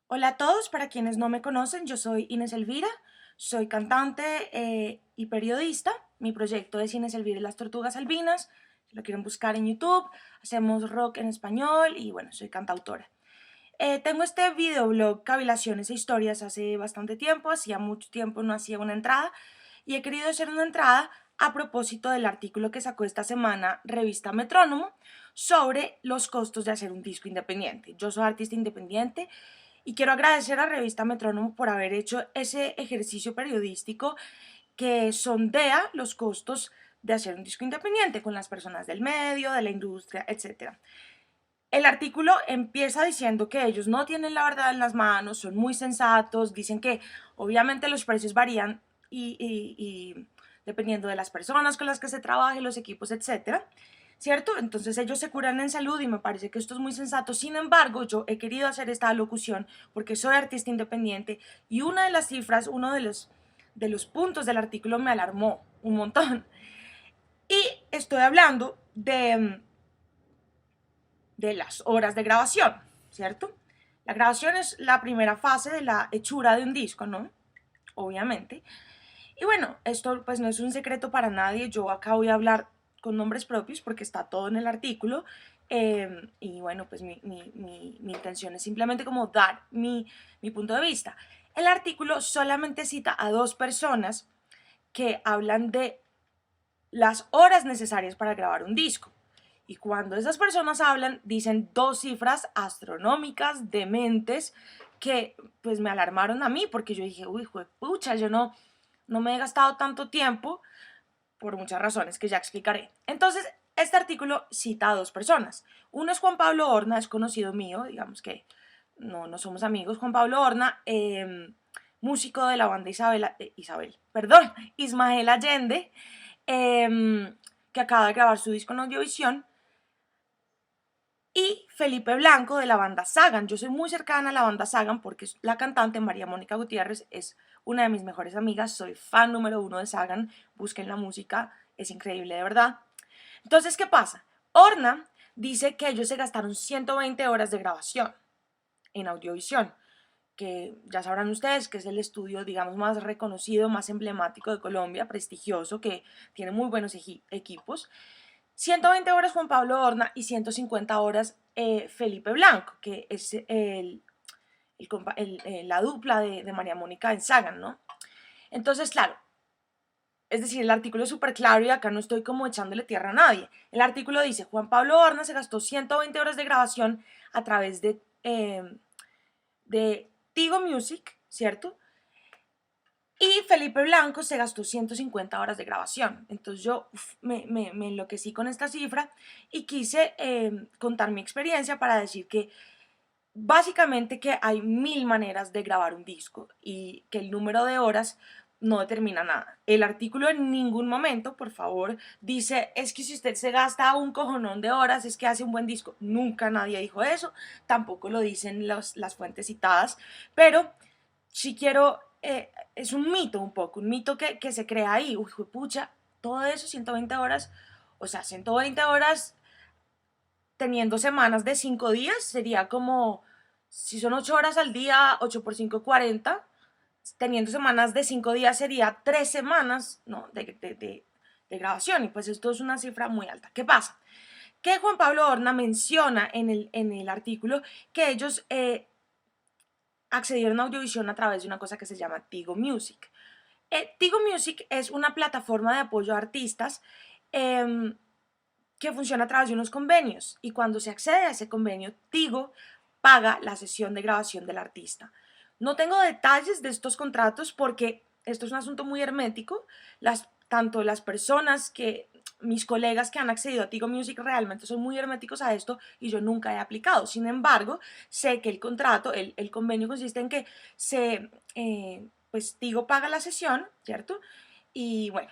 Hola a todos, para quienes no me conocen, yo soy Inés Elvira, soy cantante y periodista. Mi proyecto es Inés Elvira y las Tortugas Albinas. Si lo quieren buscar en YouTube, hacemos rock en español y bueno, soy cantautora. Tengo este videoblog Cavilaciones e Historias hace bastante tiempo, hacía mucho tiempo no hacía una entrada y he querido hacer una entrada a propósito del artículo que sacó esta semana revista Metrónomo sobre los costos de hacer un disco independiente. Yo soy artista independiente y quiero agradecer a Revista Metrónomo por haber hecho ese ejercicio periodístico que sondea los costos de hacer un disco independiente con las personas del medio, de la industria, etc. El artículo empieza diciendo que ellos no tienen la verdad en las manos, son muy sensatos, dicen que obviamente los precios varían y dependiendo de las personas con las que se trabaje, los equipos, etcétera, ¿cierto? Entonces ellos se curan en salud y me parece que esto es muy sensato. Sin embargo, yo he querido hacer esta alocución porque soy artista independiente y una de las cifras, uno de los puntos del artículo me alarmó un montón. Y estoy hablando de las horas de grabación, ¿cierto? La grabación es la primera fase de la hechura de un disco, ¿no? Obviamente. Y bueno, esto pues no es un secreto para nadie, yo acá voy a hablar con nombres propios porque está todo en el artículo. Y bueno, pues mi intención es simplemente como dar mi punto de vista. El artículo solamente cita a dos personas que hablan de las horas necesarias para grabar un disco. Y cuando esas personas hablan, dicen dos cifras astronómicas, dementes, que pues me alarmaron a mí, porque yo dije, uy, pucha, yo no me he gastado tanto tiempo por muchas razones que ya explicaré. Entonces, este artículo cita a dos personas. Uno es Juan Pablo Horna, es conocido mío, digamos que no somos amigos. Juan Pablo Horna, músico de la banda Ismael Allende, que acaba de grabar su disco en Audiovisión, y Felipe Blanco de la banda Sagan. Yo soy muy cercana a la banda Sagan porque la cantante María Mónica Gutiérrez es una de mis mejores amigas, soy fan número uno de Sagan, busquen la música, es increíble de verdad. Entonces, ¿qué pasa? Horna dice que ellos se gastaron 120 horas de grabación en Audiovisión, que ya sabrán ustedes que es el estudio, digamos, más reconocido, más emblemático de Colombia, prestigioso, que tiene muy buenos equipos. 120 horas Juan Pablo Horna y 150 horas Felipe Blanco, que es la dupla de María Mónica en Sagan, ¿no? Entonces, claro, es decir, el artículo es súper claro y acá no estoy como echándole tierra a nadie. El artículo dice, Juan Pablo Horna se gastó 120 horas de grabación a través de Tigo Music, ¿cierto? Y Felipe Blanco se gastó 150 horas de grabación. Entonces yo me enloquecí con esta cifra y quise contar mi experiencia para decir que básicamente que hay mil maneras de grabar un disco y que el número de horas no determina nada. El artículo en ningún momento, por favor, dice, es que si usted se gasta un cojonón de horas, es que hace un buen disco. Nunca nadie dijo eso, tampoco lo dicen las fuentes citadas, pero si quiero, es un mito un poco, un mito que se crea ahí. Uy, pucha, todo eso, 120 horas, o sea, 120 horas teniendo semanas de 5 días, sería como, si son 8 horas al día, 8 por 5, 40, teniendo semanas de 5 días sería 3 semanas, ¿no? de grabación, y pues esto es una cifra muy alta. ¿Qué pasa? Que Juan Pablo Horna menciona en el artículo que ellos accedieron a Audiovisión a través de una cosa que se llama Tigo Music. Tigo Music es una plataforma de apoyo a artistas que funciona a través de unos convenios y cuando se accede a ese convenio, Tigo paga la sesión de grabación del artista. No tengo detalles de estos contratos porque esto es un asunto muy hermético. Tanto las personas mis colegas que han accedido a Tigo Music realmente son muy herméticos a esto y yo nunca he aplicado. Sin embargo, sé que el contrato, el convenio consiste en que pues Tigo paga la sesión, ¿cierto? Y bueno,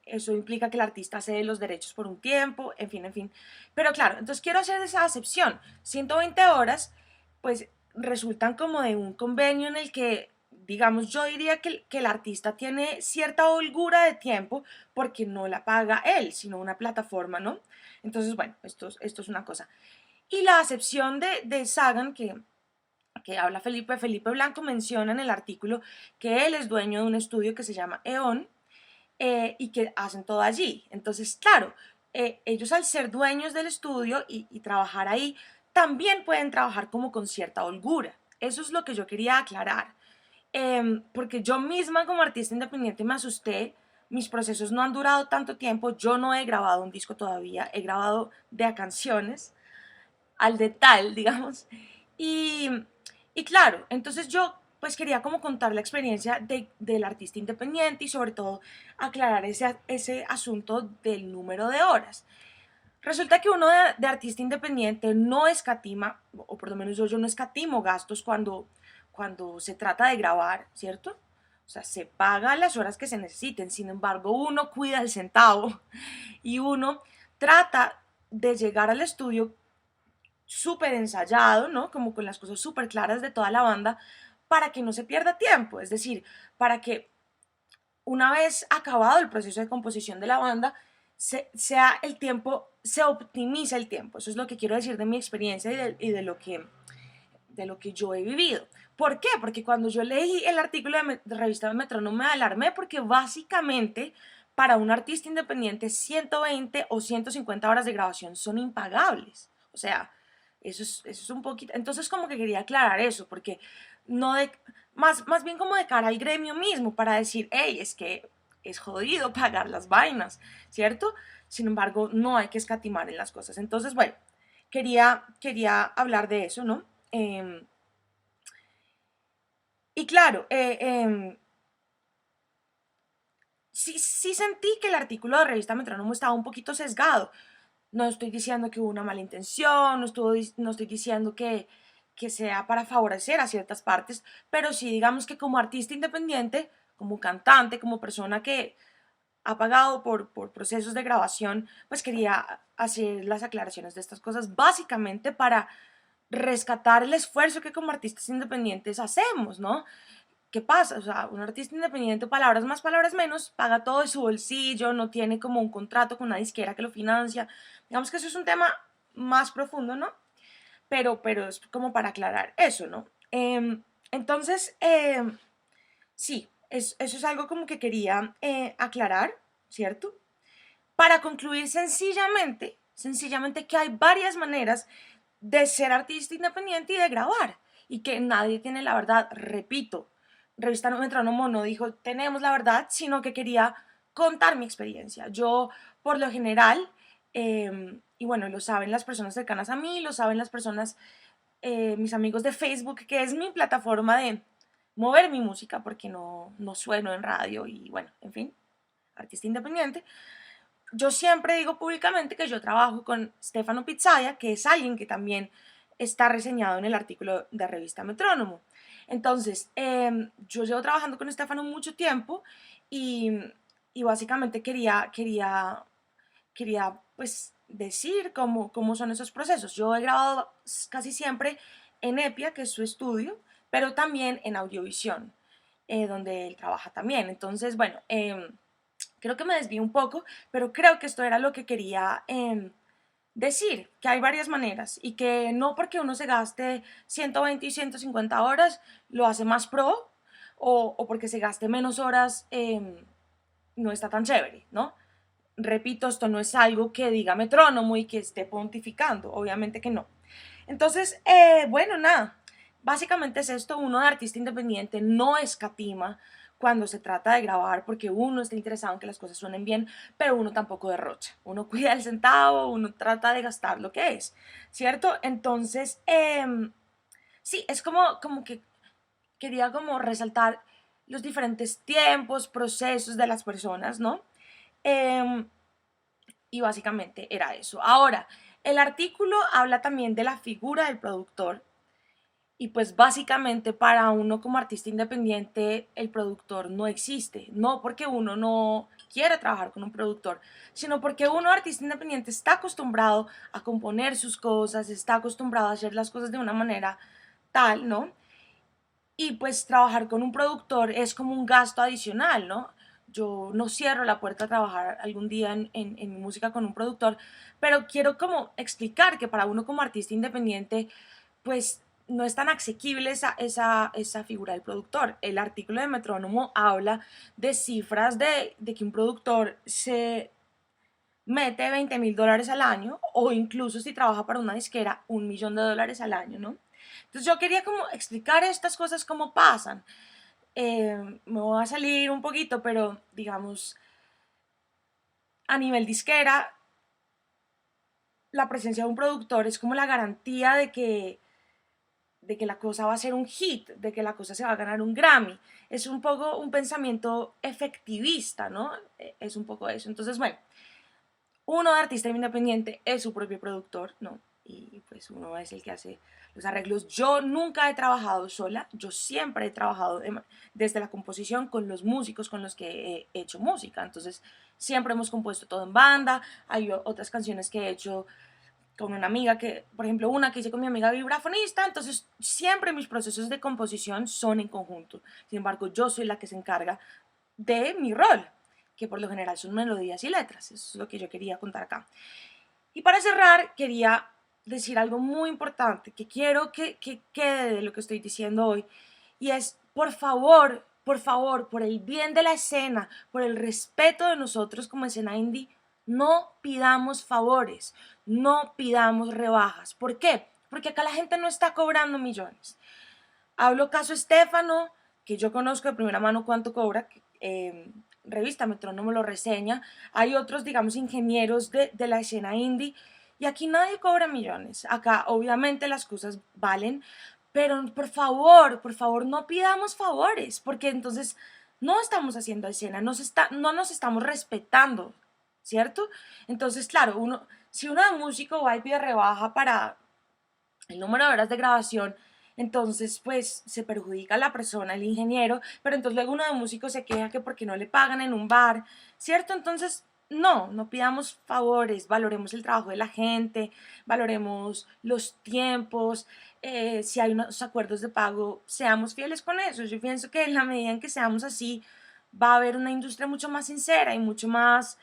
eso implica que el artista cede los derechos por un tiempo, en fin, en fin. Pero claro, entonces quiero hacer esa acepción. 120 horas, pues resultan como de un convenio en el que, digamos, yo diría que el artista tiene cierta holgura de tiempo porque no la paga él, sino una plataforma, ¿no? Entonces, bueno, esto es una cosa. Y la acepción de Sagan, que habla Felipe Blanco, menciona en el artículo que él es dueño de un estudio que se llama E.ON, y que hacen todo allí. Entonces, claro, ellos al ser dueños del estudio y trabajar ahí, también pueden trabajar como con cierta holgura. Eso es lo que yo quería aclarar. Porque yo misma como artista independiente me asusté, mis procesos no han durado tanto tiempo, yo no he grabado un disco todavía, he grabado de a canciones, al de tal, digamos. Y, y claro, entonces yo pues quería como contar la experiencia del artista independiente y sobre todo aclarar ese asunto del número de horas. Resulta que uno de artista independiente no escatima, o por lo menos yo no escatimo gastos cuando se trata de grabar, ¿cierto? O sea, se paga las horas que se necesiten, sin embargo, uno cuida el centavo y uno trata de llegar al estudio súper ensayado, ¿no? Como con las cosas súper claras de toda la banda, para que no se pierda tiempo, es decir, para que una vez acabado el proceso de composición de la banda, sea el tiempo, se optimiza el tiempo. Eso es lo que quiero decir de mi experiencia y de lo que yo he vivido. ¿Por qué? Porque cuando yo leí el artículo de revista Metrónomo me alarmé porque básicamente para un artista independiente 120 o 150 horas de grabación son impagables. O sea, eso es un poquito. Entonces como que quería aclarar eso, porque no de, más bien como de cara al gremio mismo, para decir, hey, es que es jodido pagar las vainas, ¿cierto? Sin embargo, no hay que escatimar en las cosas. Entonces, bueno, quería hablar de eso, ¿no? Y claro, sí sentí que el artículo de revista Metrónomo estaba un poquito sesgado. No estoy diciendo que hubo una mala intención, no estoy diciendo que sea para favorecer a ciertas partes, pero sí digamos que como artista independiente, como cantante, como persona que ha pagado por procesos de grabación, pues quería hacer las aclaraciones de estas cosas básicamente para rescatar el esfuerzo que como artistas independientes hacemos, ¿no? ¿Qué pasa? O sea, un artista independiente, palabras más, palabras menos, paga todo de su bolsillo, no tiene como un contrato con una disquera que lo financia. Digamos que eso es un tema más profundo, ¿no? Pero es como para aclarar eso, ¿no? Entonces, sí, eso es algo como que quería aclarar, ¿cierto? Para concluir sencillamente que hay varias maneras de ser artista independiente y de grabar, y que nadie tiene la verdad, repito, Revista Metrónomo no dijo tenemos la verdad, sino que quería contar mi experiencia. Yo, por lo general, y bueno, lo saben las personas cercanas a mí, lo saben las personas, mis amigos de Facebook, que es mi plataforma de mover mi música, porque no sueno en radio y bueno, en fin, artista independiente. Yo siempre digo públicamente que yo trabajo con Stefano Pizzaya, que es alguien que también está reseñado en el artículo de revista Metrónomo. Entonces, yo llevo trabajando con Stefano mucho tiempo y, y básicamente quería pues decir cómo son esos procesos. Yo he grabado casi siempre en Epia, que es su estudio, pero también en Audiovisión, donde él trabaja también. Entonces, bueno, creo que me desvío un poco, pero creo que esto era lo que quería decir, que hay varias maneras y que no porque uno se gaste 120 y 150 horas lo hace más pro, o porque se gaste menos horas no está tan chévere, ¿no? Repito, esto no es algo que diga Metrónomo y que esté pontificando, obviamente que no. Entonces, bueno, nada, básicamente es esto, uno de artista independiente no escatima cuando se trata de grabar porque uno está interesado en que las cosas suenen bien, pero uno tampoco derrocha, uno cuida el centavo, uno trata de gastar lo que es, ¿cierto? Entonces, sí, es como que quería como resaltar los diferentes tiempos, procesos de las personas, ¿no? Em, y básicamente era eso. Ahora, el artículo habla también de la figura del productor y pues básicamente para uno como artista independiente el productor no existe, no porque uno no quiere trabajar con un productor, sino porque uno artista independiente está acostumbrado a componer sus cosas, está acostumbrado a hacer las cosas de una manera tal, ¿no? Y pues trabajar con un productor es como un gasto adicional, ¿no? Yo no cierro la puerta a trabajar algún día en mi música con un productor, pero quiero como explicar que para uno como artista independiente, pues no es tan asequible esa figura del productor. El artículo de Metrónomo habla de cifras de que un productor se mete $20.000 al año, o incluso si trabaja para una disquera, $1.000.000 al año, ¿no? Entonces yo quería como explicar estas cosas cómo pasan. Me voy a salir un poquito, pero digamos, a nivel disquera, la presencia de un productor es como la garantía de que la cosa va a ser un hit, de que la cosa se va a ganar un Grammy. Es un poco un pensamiento efectivista, ¿no? Es un poco eso. Entonces, bueno, uno de artista independiente es su propio productor, ¿no? Y pues uno es el que hace los arreglos. Yo nunca he trabajado sola, yo siempre he trabajado desde la composición con los músicos con los que he hecho música. Entonces, siempre hemos compuesto todo en banda. Hay otras canciones que he hecho con una amiga que, por ejemplo, una que hice con mi amiga vibrafonista, entonces siempre mis procesos de composición son en conjunto. Sin embargo, yo soy la que se encarga de mi rol, que por lo general son melodías y letras. Eso es lo que yo quería contar acá. Y para cerrar, quería decir algo muy importante que quiero que quede de lo que estoy diciendo hoy, y es, por favor, por el bien de la escena, por el respeto de nosotros como escena indie, no pidamos favores, no pidamos rebajas. ¿Por qué? Porque acá la gente no está cobrando millones. Hablo caso Estefano, que yo conozco de primera mano cuánto cobra, revista Metrónomo lo reseña. Hay otros, digamos, ingenieros de la escena indie, y aquí nadie cobra millones. Acá obviamente las cosas valen, pero por favor, no pidamos favores, porque entonces no estamos haciendo escena, no nos estamos respetando, ¿cierto? Entonces, claro, si uno de músico va y pide rebaja para el número de horas de grabación, entonces pues se perjudica a la persona, el ingeniero, pero entonces luego uno de músico se queja que porque no le pagan en un bar, ¿cierto? Entonces no pidamos favores, valoremos el trabajo de la gente, valoremos los tiempos, si hay unos acuerdos de pago, seamos fieles con eso. Yo pienso que en la medida en que seamos así, va a haber una industria mucho más sincera y mucho más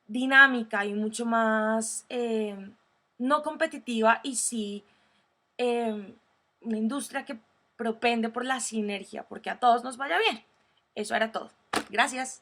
dinámica y mucho más no competitiva, y sí una industria que propende por la sinergia, porque a todos nos vaya bien. Eso era todo. Gracias.